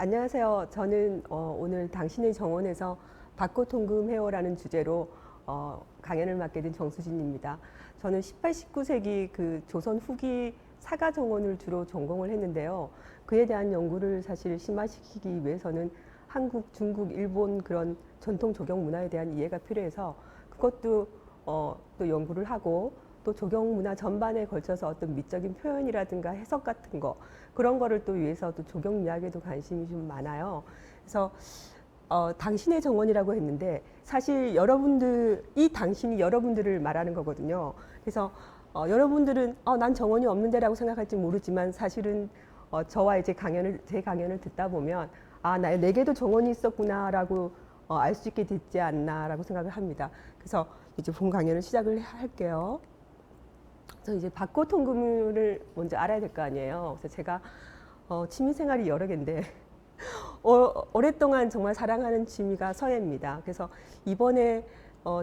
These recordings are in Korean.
안녕하세요. 저는 오늘 당신의 정원에서 박고통금해요라는 주제로 강연을 맡게 된 정수진입니다. 저는 18, 19세기 그 조선 후기 사가 정원을 주로 전공을 했는데요. 그에 대한 연구를 사실 심화시키기 위해서는 한국, 중국, 일본 그런 전통 조경 문화에 대한 이해가 필요해서 그것도 또 연구를 하고 또 조경 문화 전반에 걸쳐서 어떤 미적인 표현이라든가 해석 같은 거 그런 거를 또 위해서 또 조경 이야기에도 관심이 좀 많아요. 그래서 당신의 정원이라고 했는데 사실 여러분들 이 당신이 여러분들을 말하는 거거든요. 그래서 여러분들은 난 정원이 없는데라고 생각할지 모르지만 사실은 저와 이제 제 강연을 듣다 보면 내게도 정원이 있었구나라고 알 수 있게 됐지 않나라고 생각을 합니다. 그래서 이제 본 강연을 시작을 할게요. 그래서 이제 박고통금을 먼저 알아야 될 거 아니에요. 그래서 제가 취미생활이 여러 개인데 오랫동안 정말 사랑하는 취미가 서예입니다. 그래서 이번에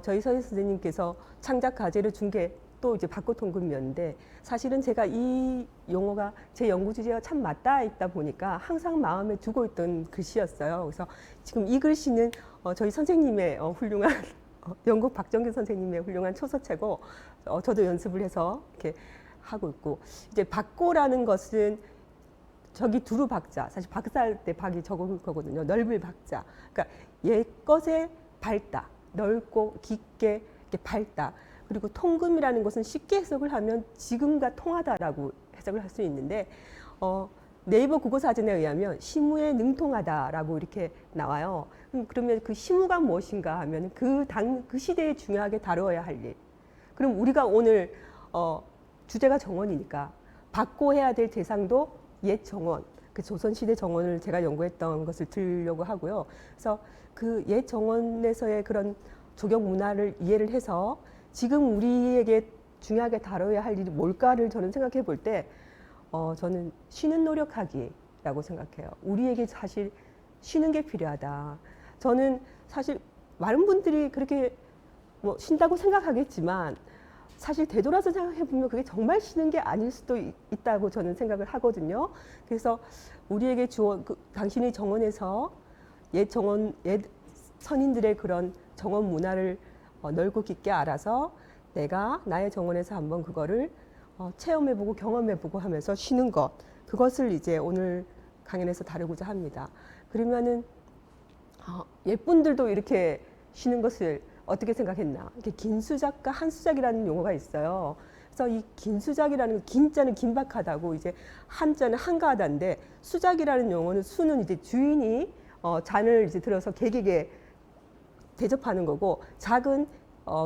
저희 서예 선생님께서 창작 과제를 준 게 또 이제 박고통금이었는데 사실은 제가 이 용어가 제 연구 주제와 참 맞닿아 있다 보니까 항상 마음에 두고 있던 글씨였어요. 그래서 지금 이 글씨는 저희 선생님의 훌륭한 영국 박정균 선생님의 훌륭한 초서체고 저도 연습을 해서 이렇게 하고 있고 이제 박고라는 것은 저기 두루 박자 사실 박사할 때 박이 적을 거거든요. 넓을 박자 그러니까 옛것에 밝다 넓고 깊게 이렇게 밝다 그리고 통금이라는 것은 쉽게 해석을 하면 지금과 통하다라고 해석을 할 수 있는데 네이버 국어사전에 의하면 시무에 능통하다라고 이렇게 나와요. 그러면 그 시무가 무엇인가 하면 그 시대에 중요하게 다루어야 할 일. 그럼 우리가 오늘 주제가 정원이니까 박고해야 될 대상도 옛 정원, 그 조선시대 정원을 제가 연구했던 것을 들으려고 하고요. 그래서 그 옛 정원에서의 그런 조경 문화를 이해를 해서 지금 우리에게 중요하게 다뤄야 할 일이 뭘까를 저는 생각해 볼 때 저는 쉬는 노력하기라고 생각해요. 우리에게 사실 쉬는 게 필요하다. 저는 사실 많은 분들이 그렇게 뭐 쉰다고 생각하겠지만 사실 되돌아서 생각해 보면 그게 정말 쉬는 게 아닐 수도 있다고 저는 생각을 하거든요. 그래서 우리에게 당신의 정원에서 옛 선인들의 그런 정원 문화를 넓고 깊게 알아서 내가 나의 정원에서 한번 그거를 체험해보고 경험해보고 하면서 쉬는 것 그것을 이제 오늘 강연에서 다루고자 합니다. 그러면은 옛분들도 이렇게 쉬는 것을 어떻게 생각했나? 이렇게 긴수작과 한수작이라는 용어가 있어요. 그래서 이 긴수작이라는 긴자는 긴박하다고 이제 한자는 한가하다인데 수작이라는 용어는 수는 이제 주인이 잔을 이제 들어서 객에게 대접하는 거고 작은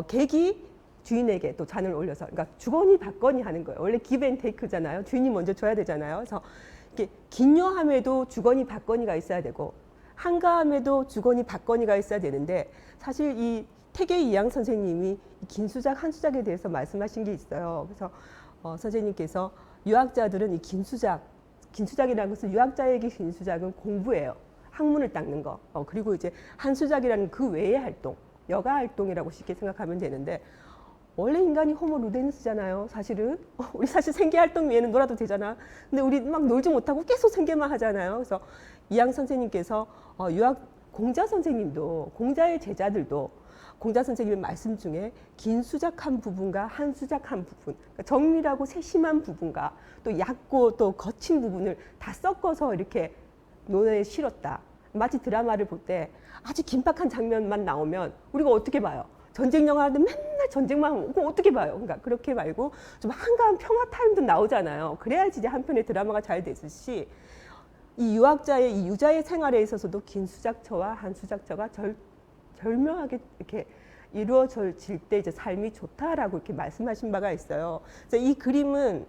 객이 주인에게 또 잔을 올려서 그러니까 주거니 받거니 하는 거예요. 원래 give and take잖아요. 주인이 먼저 줘야 되잖아요. 그래서 이렇게 긴요함에도 주거니 받거니가 있어야 되고 한가함에도 주거니 받거니가 있어야 되는데 사실 이 태계 이양 선생님이 긴수작 한수작에 대해서 말씀하신 게 있어요. 그래서 선생님께서 유학자들은 이 긴수작이라는 것은 유학자에게 긴수작은 공부예요. 학문을 닦는 거. 그리고 이제 한수작이라는 그 외의 활동, 여가 활동이라고 쉽게 생각하면 되는데 원래 인간이 호모 루데누스잖아요. 사실은 우리 사실 생계 활동 외에는 놀아도 되잖아. 근데 우리 막 놀지 못하고 계속 생계만 하잖아요. 그래서 이양 선생님께서 유학 공자 선생님도 공자의 제자들도 공자 선생님의 말씀 중에 긴수작한 부분과 한수작한 부분, 그러니까 정밀하고 세심한 부분과 또 얕고 또 거친 부분을 다 섞어서 이렇게 논에 실었다. 마치 드라마를 볼 때 아주 긴박한 장면만 나오면 우리가 어떻게 봐요? 전쟁 영화인데 맨날 전쟁만 하면 그거 어떻게 봐요? 그러니까 그렇게 말고 좀 한가한 평화 타임도 나오잖아요. 그래야지 이제 한 편의 드라마가 잘 되듯이 이 유학자의 이 유자의 생활에 있어서도 긴수작처와 한수작처가 절묘하게 이렇게 이루어질 때 이제 삶이 좋다라고 이렇게 말씀하신 바가 있어요. 그래서 이 그림은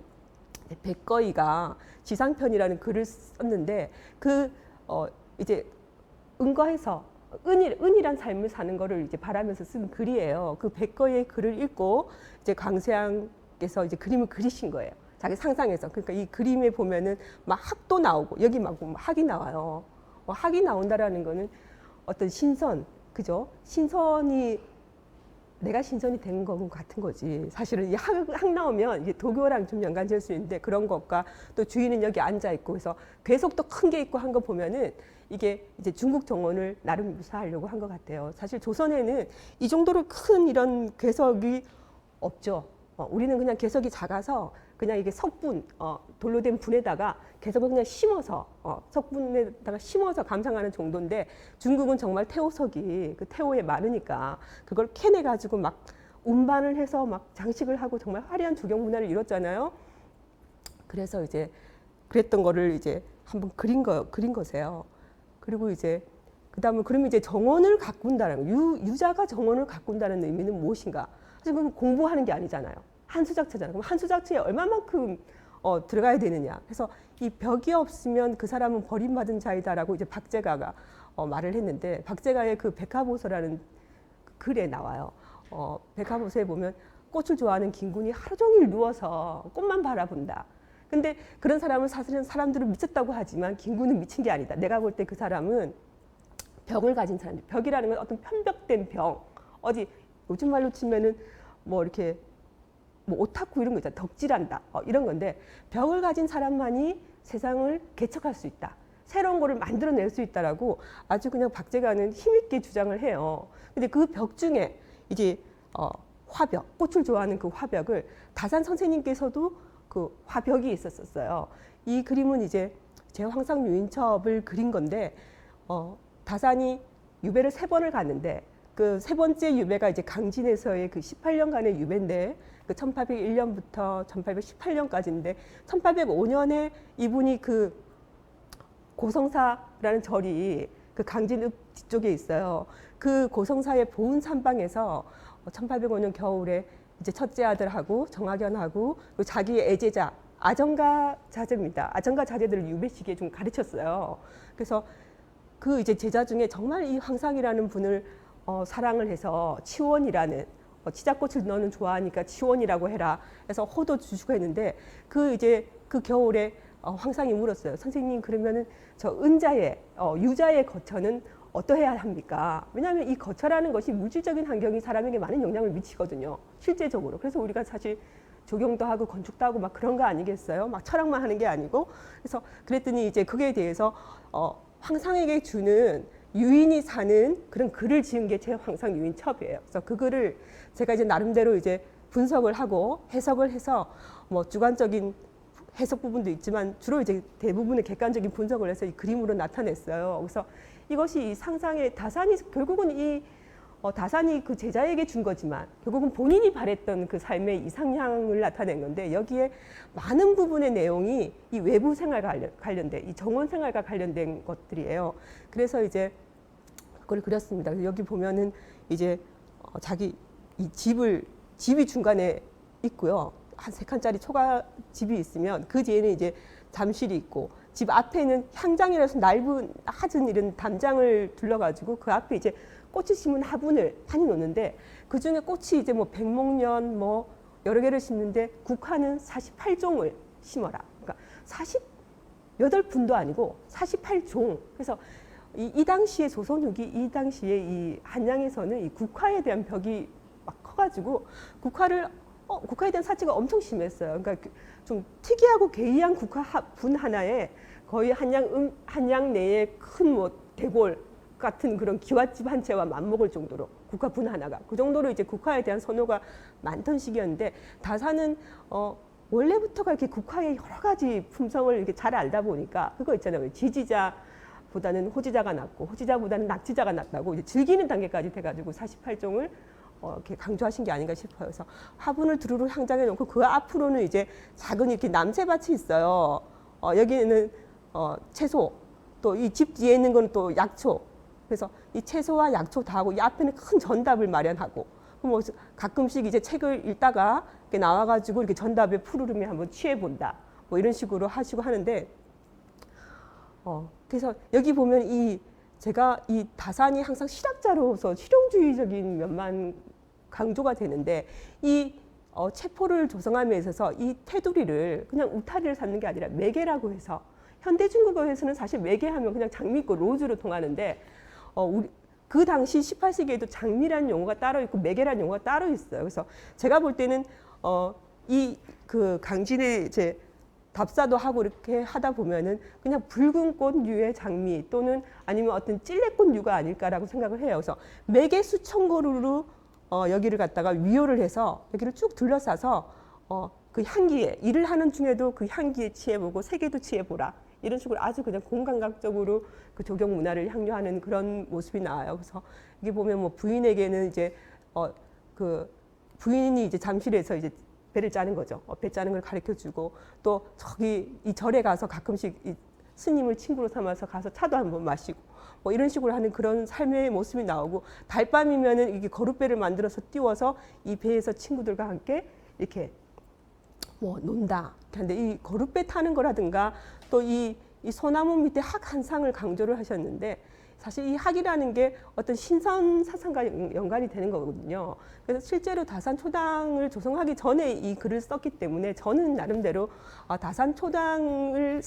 백거이가 지상편이라는 글을 썼는데 이제 은거해서 은이란 삶을 사는 거를 이제 바라면서 쓴 글이에요. 그 백거의 글을 읽고 이제 광세양께서 이제 그림을 그리신 거예요. 자기 상상에서. 그러니까 이 그림에 보면은 막 학도 나오고 여기 막 학이 나와요. 학이 나온다라는 거는 어떤 신선, 그죠? 신선이를 내가 신선이 된 건 같은 거지. 사실은 이 학 나오면 이게 도교랑 좀 연관될 수 있는데 그런 것과 또 주인은 여기 앉아 있고 그래서 괴석도 큰 게 있고 한 거 보면은 이게 이제 중국 정원을 나름 묘사하려고 한 것 같아요. 사실 조선에는 이 정도로 큰 이런 괴석이 없죠. 우리는 그냥 괴석이 작아서 그냥 이게 석분, 돌로 된 분에다가 괴석을 그냥 심어서, 석분에다가 심어서 감상하는 정도인데 중국은 정말 태호석이 그 태호에 많으니까 그걸 캐내가지고 막 운반을 해서 막 장식을 하고 정말 화려한 조경 문화를 이뤘잖아요. 그래서 이제 그랬던 거를 이제 한번 그린 거세요. 그리고 이제 그다음에 그러면 이제 정원을 가꾼다는 유자가 정원을 가꾼다는 의미는 무엇인가? 사실 그건 공부하는 게 아니잖아요. 한수작체잖아요. 그럼 한수작체에 얼마만큼 들어가야 되느냐. 그래서 이 벽이 없으면 그 사람은 버림받은 자이다라고 이제 박제가가 말을 했는데 박제가의 그 백화보서라는 글에 나와요. 백화보서에 보면 꽃을 좋아하는 김군이 하루 종일 누워서 꽃만 바라본다. 근데 그런 사람은 사실은 사람들은 미쳤다고 하지만 김군은 미친 게 아니다. 내가 볼 때 그 사람은 병을 가진 사람들. 벽이라는 건 어떤 편벽된 병. 어디 요즘 말로 치면은 뭐 이렇게 뭐 오타쿠 이런 거 있잖아. 덕질한다. 이런 건데 벽을 가진 사람만이 세상을 개척할 수 있다. 새로운 거를 만들어낼 수 있다라고 아주 그냥 박제가는 힘있게 주장을 해요. 근데 그 벽 중에 이제 화벽, 꽃을 좋아하는 그 화벽을 다산 선생님께서도 그 화벽이 있었어요. 이 그림은 이제 제황상 유인첩을 그린 건데 다산이 유배를 3번을 갔는데 그 3번째 유배가 이제 강진에서의 그 18년간의 유배인데 그 1801년부터 1818년까지인데 1805년에 이분이 그 고성사라는 절이 그 강진읍 뒤쪽에 있어요. 그 고성사의 보은 산방에서 1805년 겨울에 이제 첫째 아들하고 정학연하고 그리고 자기의 애제자 아정가 자제입니다. 아정가 자제들을 유배시기에 좀 가르쳤어요. 그래서 그 이제 제자 중에 정말 이 황상이라는 분을 사랑을 해서 치원이라는 치자꽃을 너는 좋아하니까 치원이라고 해라. 해서 호도 주시고 했는데 그 이제 그 겨울에 황상이 물었어요. 선생님 그러면은 저 은자의 유자의 거처는 어떠해야 합니까? 왜냐하면 이 거처라는 것이 물질적인 환경이 사람에게 많은 영향을 미치거든요. 실제적으로. 그래서 우리가 사실 조경도 하고 건축도 하고 막 그런 거 아니겠어요? 막 철학만 하는 게 아니고. 그래서 그랬더니 이제 그에 대해서 황상에게 주는 유인이 사는 그런 글을 지은 게 제 황상 유인첩이에요. 그래서 그 글을 제가 이제 나름대로 이제 분석을 하고 해석을 해서 뭐 주관적인 해석 부분도 있지만 주로 이제 대부분의 객관적인 분석을 해서 이 그림으로 나타냈어요. 그래서 이것이 이 상상의 다산이 결국은 이 다산이 그 제자에게 준 거지만 결국은 본인이 바랬던 그 삶의 이상향을 나타낸 건데 여기에 많은 부분의 내용이 이 외부 생활과 관련된 이 정원 생활과 관련된 것들이에요. 그래서 이제 그걸 그렸습니다. 여기 보면은 이제 자기 이 집이 중간에 있고요. 한 3칸짜리 초가 집이 있으면 그 뒤에는 이제 잠실이 있고 집 앞에는 향장이라서 낮은 이런 담장을 둘러가지고 그 앞에 이제 꽃을 심은 화분을 많이 놓는데 그 중에 꽃이 이제 뭐 백목련 뭐 여러 개를 심는데 국화는 48종을 심어라. 그러니까 48분도 아니고 48종. 그래서 이 당시에 조선 후기 이 당시에 이 한양에서는 이 국화에 대한 벽이 막 커가지고 국화에 대한 사치가 엄청 심했어요. 그러니까 좀 특이하고 괴이한 국화 분 하나에 거의 한양 내에 큰 뭐 대골 같은 그런 기와집 한 채와 맞먹을 정도로 국화 분 하나가 그 정도로 이제 국화에 대한 선호가 많던 시기였는데 다산은 원래부터가 이렇게 국화의 여러 가지 품성을 이렇게 잘 알다 보니까 그거 있잖아요. 지지자보다는 호지자가 낫고 호지자보다는 낙지자가 낫다고 이제 즐기는 단계까지 돼가지고 48종을 이렇게 강조하신 게 아닌가 싶어요. 그래서 화분을 두루루 향장해 놓고 그 앞으로는 이제 작은 이렇게 남새밭이 있어요. 여기는 채소, 또 이 집 뒤에 있는 건 또 약초. 그래서 이 채소와 약초 다 하고 이 앞에는 큰 전답을 마련하고 뭐 가끔씩 이제 책을 읽다가 이렇게 나와가지고 이렇게 전답의 푸르름에 한번 취해본다. 뭐 이런 식으로 하시고 하는데 그래서 여기 보면 제가 이 다산이 항상 실학자로서 실용주의적인 면만 강조가 되는데 이 체포를 조성함에 있어서 이 테두리를 그냥 울타리를 삼는 게 아니라 매개라고 해서 현대 중국어에서는 사실 매개하면 그냥 장미 있고 로즈로 통하는데 그 당시 18세기에도 장미라는 용어가 따로 있고 매개라는 용어가 따로 있어요. 그래서 제가 볼 때는 이 그 강진의 이제 답사도 하고 이렇게 하다 보면은 그냥 붉은 꽃류의 장미 또는 아니면 어떤 찔레꽃류가 아닐까라고 생각을 해요. 그래서 매개 수천 그루로 여기를 갖다가 위호를 해서 여기를 쭉 둘러싸서 그 향기에 일을 하는 중에도 그 향기에 취해보고 세계도 취해보라 이런 식으로 아주 그냥 공감각적으로 그 조경 문화를 향유하는 그런 모습이 나와요. 그래서 이게 보면 뭐 부인에게는 이제 그 부인이 이제 잠실에서 이제 배를 짜는 거죠. 배 짜는 걸 가르쳐주고 또 저기 이 절에 가서 가끔씩 이 스님을 친구로 삼아서 가서 차도 한번 마시고 뭐 이런 식으로 하는 그런 삶의 모습이 나오고 달밤이면은 이게 거룻배를 만들어서 띄워서 이 배에서 친구들과 함께 이렇게 뭐 논다. 그런데 이 거룻배 타는 거라든가 또 이 소나무 밑에 학 한 상을 강조를 하셨는데 사실 이 학이라는 게 어떤 신선 사상과 연관이 되는 거거든요. 그래서 실제로 다산초당을 조성하기 전에 이 글을 썼기 때문에 저는 나름대로 다산초당을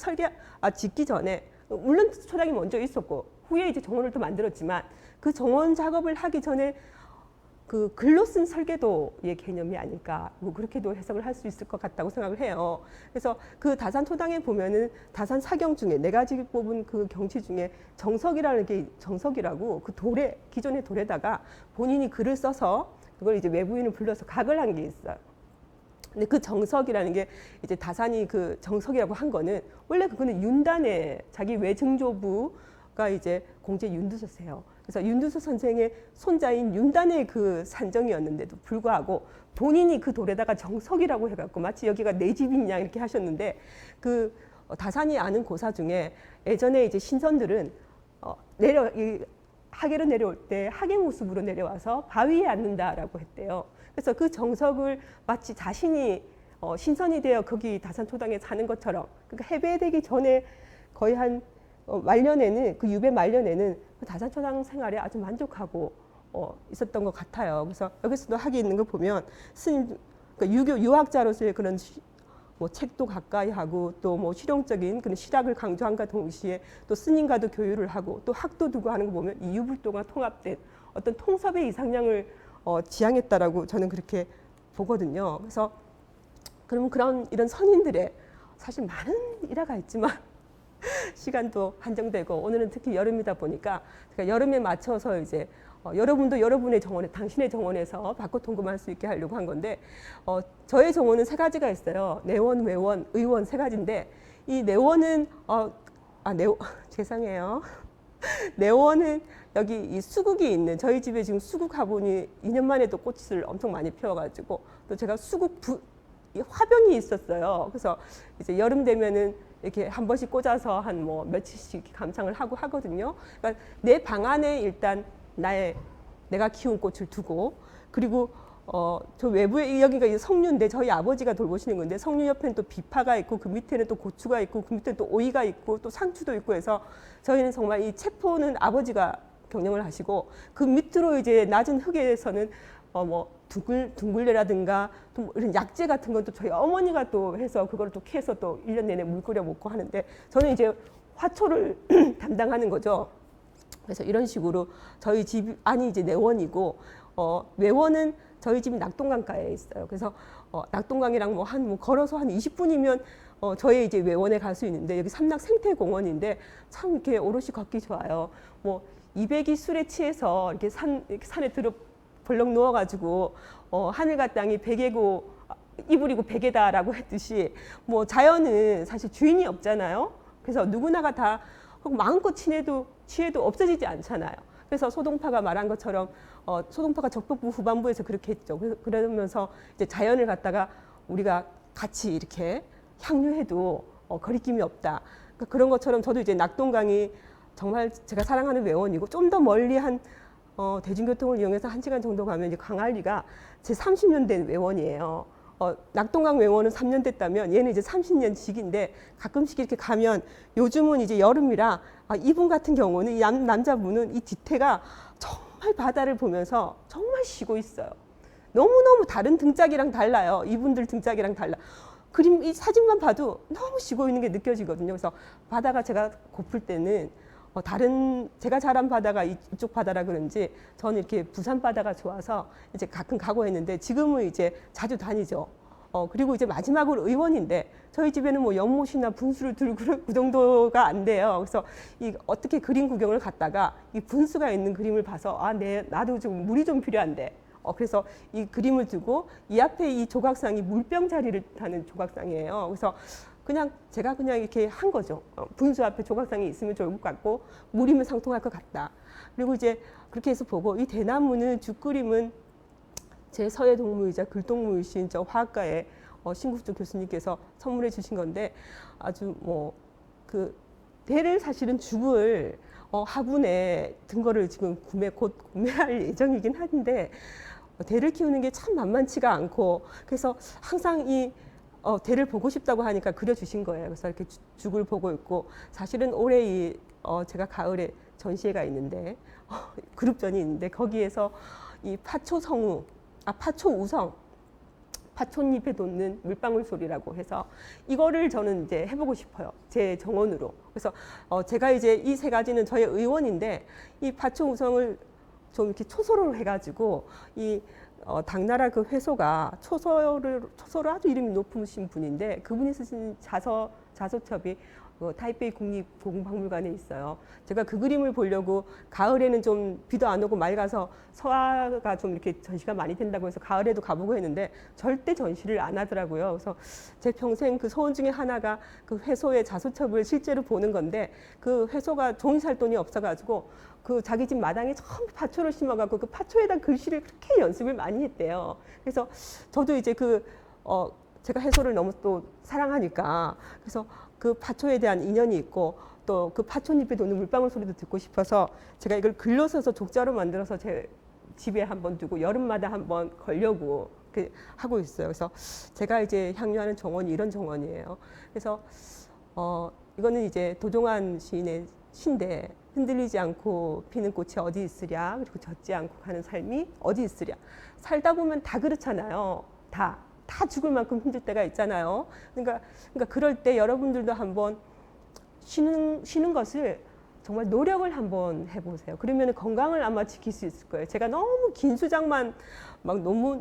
짓기 전에 물론 초당이 먼저 있었고 후에 이제 정원을 또 만들었지만 그 정원 작업을 하기 전에 그 글로 쓴 설계도의 개념이 아닐까 뭐 그렇게도 해석을 할 수 있을 것 같다고 생각을 해요. 그래서 그 다산초당에 보면은 다산 사경 중에 네 가지 뽑은 그 경치 중에 정석이라는 게 정석이라고 그 돌에 기존의 돌에다가 본인이 글을 써서 그걸 이제 외부인을 불러서 각을 한 게 있어요. 근데 그 정석이라는 게 이제 다산이 그 정석이라고 한 거는 원래 그거는 윤단의 자기 외증조부가 이제 공제 윤두서세요. 그래서 윤두서 선생의 손자인 윤단의 그 산정이었는데도 불구하고 본인이 그 돌에다가 정석이라고 해갖고 마치 여기가 내 집인 양 이렇게 하셨는데 그 다산이 아는 고사 중에 예전에 이제 신선들은 하계로 내려올 때 하계 모습으로 내려와서 바위에 앉는다라고 했대요. 그래서 그 정석을 마치 자신이 신선이 되어 거기 다산초당에 사는 것처럼 그러니까 해배되기 전에 거의 한 말년에는 그 유배 말년에는 그 다산초당 생활에 아주 만족하고 있었던 것 같아요. 그래서 여기서도 학이 있는 거 보면 스님 그러니까 유교 유학자로서의 그런 뭐 책도 가까이 하고 또 뭐 실용적인 그런 실학을 강조한과 동시에 또 스님과도 교류를 하고 또 학도 두고 하는 거 보면 이 유불도가 통합된 어떤 통섭의 이상량을 지향했다라고 저는 그렇게 보거든요. 그래서 그러면 이런 선인들의 사실 많은 일화가 있지만 시간도 한정되고 오늘은 특히 여름이다 보니까 제가 여름에 맞춰서 이제 여러분도 여러분의 정원에 당신의 정원에서 벚꽃 통금할 수 있게 하려고 한 건데 저의 정원은 세 가지가 있어요. 내원, 외원, 의원 세 가지인데 이 내원은 죄송해요. 내원은 여기 이 수국이 있는 저희 집에 지금 수국 화분이 2년 만에 또 꽃을 엄청 많이 피워가지고 또 제가 수국 화병이 있었어요. 그래서 이제 여름 되면은 이렇게 한 번씩 꽂아서 한 뭐 며칠씩 감상을 하고 하거든요. 그러니까 내 방 안에 일단 내가 키운 꽃을 두고 그리고 저 외부에 여기가 석류인데 저희 아버지가 돌보시는 건데 석류 옆에는 또 비파가 있고 그 밑에는 또 고추가 있고 그 밑에는 또 오이가 있고 또 상추도 있고 해서 저희는 정말 이 채포는 아버지가 경영을 하시고 그 밑으로 이제 낮은 흙에서는 뭐 둥글레라든가 또 뭐 이런 약재 같은 건 또 저희 어머니가 또 해서 그걸 또 캐서 또 1년 내내 물 끓여 먹고 하는데 저는 이제 화초를 담당하는 거죠. 그래서 이런 식으로 저희 집 안이 이제 내원이고 외원은 저희 집이 낙동강가에 있어요. 그래서 낙동강이랑 뭐 걸어서 한 20분이면 저희 이제 외원에 갈 수 있는데 여기 삼락 생태공원인데 참 이렇게 오롯이 걷기 좋아요. 뭐 200이 술에 취해서 이렇게 산에 들어 벌렁 누워가지고 하늘과 땅이 베개고 이불이고 베개다라고 했듯이 뭐 자연은 사실 주인이 없잖아요. 그래서 누구나가 다 마음껏 취해도 없어지지 않잖아요. 그래서 소동파가 말한 것처럼 소동파가 적법부 후반부에서 그렇게 했죠. 그러면서 이제 자연을 갖다가 우리가 같이 이렇게 향유해도 거리낌이 없다. 그러니까 그런 것처럼 저도 이제 낙동강이 정말 제가 사랑하는 외원이고 좀 더 멀리 한 대중교통을 이용해서 1시간 정도 가면 이제 강안리가 제 30년 된 외원이에요. 낙동강 외원은 3년 됐다면 얘는 이제 30년 직인데 가끔씩 이렇게 가면 요즘은 이제 여름이라 이분 같은 경우는 이 남자분은 이 뒤태가 정말 바다를 보면서 정말 쉬고 있어요. 너무너무 다른 등짝이랑 달라요. 이분들 등짝이랑 달라. 이 사진만 봐도 너무 쉬고 있는 게 느껴지거든요. 그래서 바다가 제가 고플 때는 다른 제가 자란 바다가 이쪽 바다라 그런지 저는 이렇게 부산 바다가 좋아서 이제 가끔 가고 했는데 지금은 이제 자주 다니죠. 그리고 이제 마지막으로 의원인데 저희 집에는 뭐 연못이나 분수를 들고 그 정도가 안 돼요. 그래서 어떻게 그림 구경을 갔다가 이 분수가 있는 그림을 봐서 나도 좀 물이 좀 필요한데 그래서 이 그림을 두고 이 앞에 이 조각상이 물병 자리를 하는 조각상이에요. 그래서 제가 그냥 이렇게 한 거죠. 분수 앞에 조각상이 있으면 좋을 것 같고 물이면 상통할 것 같다. 그리고 이제 그렇게 해서 보고 이 대나무는 죽그림은 제 서예 동무이자 글동무이신 저 화학과의 신국주 교수님께서 선물해 주신 건데 아주 그 대를 사실은 죽을 화분에 든 거를 지금 곧 구매할 예정이긴 한데 대를 키우는 게 참 만만치가 않고 그래서 항상 이 대를 보고 싶다고 하니까 그려주신 거예요. 그래서 이렇게 죽을 보고 있고 사실은 올해 제가 가을에 전시회가 있는데 그룹전이 있는데 거기에서 이 파초우성 파촌잎에 돋는 물방울 소리라고 해서 이거를 저는 이제 해보고 싶어요. 제 정원으로. 그래서 제가 이제 이 세 가지는 저의 의원인데 이 파초우성을 좀 이렇게 초소로 해가지고 당나라 그 회소가 초소를 아주 이름이 높으신 분인데 그분이 쓰신 자소첩이 타이베이 국립고궁박물관에 있어요. 제가 그 그림을 보려고 가을에는 좀 비도 안 오고 맑아서 서화가 좀 이렇게 전시가 많이 된다고 해서 가을에도 가보고 했는데 절대 전시를 안 하더라고요. 그래서 제 평생 그 소원 중에 하나가 그 회소의 자소첩을 실제로 보는 건데 그 회소가 종이 살 돈이 없어가지고 그 자기 집 마당에 전부 파초를 심어갖고 그 파초에다 글씨를 그렇게 연습을 많이 했대요. 그래서 저도 이제 제가 해소를 너무 또 사랑하니까 그래서 그 파초에 대한 인연이 있고 또 그 파초잎에 도는 물방울 소리도 듣고 싶어서 제가 이걸 글로 써서 족자로 만들어서 제 집에 한번 두고 여름마다 한번 걸려고 하고 있어요. 그래서 제가 이제 향유하는 정원이 이런 정원이에요. 그래서 이거는 이제 도종환 시인의 시인데 흔들리지 않고 피는 꽃이 어디 있으랴 그리고 젖지 않고 가는 삶이 어디 있으랴. 살다 보면 다 그렇잖아요. 다 죽을 만큼 힘들 때가 있잖아요. 그러니까 그럴 때 여러분들도 한번 쉬는 것을 정말 노력을 한번 해보세요. 그러면 건강을 아마 지킬 수 있을 거예요. 제가 너무 긴 수작만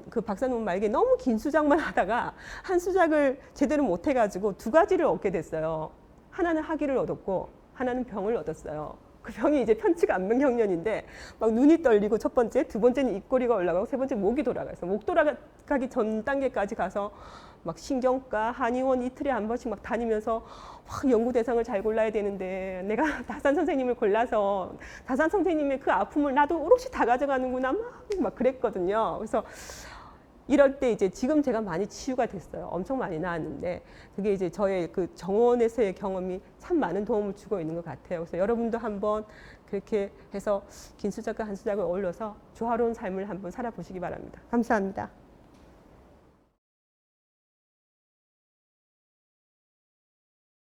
그 박사 논문 말게 너무 긴 수작만 하다가 한 수작을 제대로 못 해가지고 두 가지를 얻게 됐어요. 하나는 학위를 얻었고 하나는 병을 얻었어요. 그 병이 이제 편측안면경련인데 막 눈이 떨리고 첫 번째, 두 번째는 입꼬리가 올라가고 세 번째 목이 돌아가서 목 돌아가기 전 단계까지 가서 막 신경과 한의원 이틀에 한 번씩 막 다니면서 막 연구 대상을 잘 골라야 되는데 내가 다산 선생님을 골라서 다산 선생님의 그 아픔을 나도 오롯이 다 가져가는구나 막 그랬거든요. 그래서 이럴 때 이제 지금 제가 많이 치유가 됐어요. 엄청 많이 나았는데 그게 이제 저의 그 정원에서의 경험이 참 많은 도움을 주고 있는 것 같아요. 그래서 여러분도 한번 그렇게 해서 긴 수작과 한 수작을 어울러서 조화로운 삶을 한번 살아보시기 바랍니다. 감사합니다.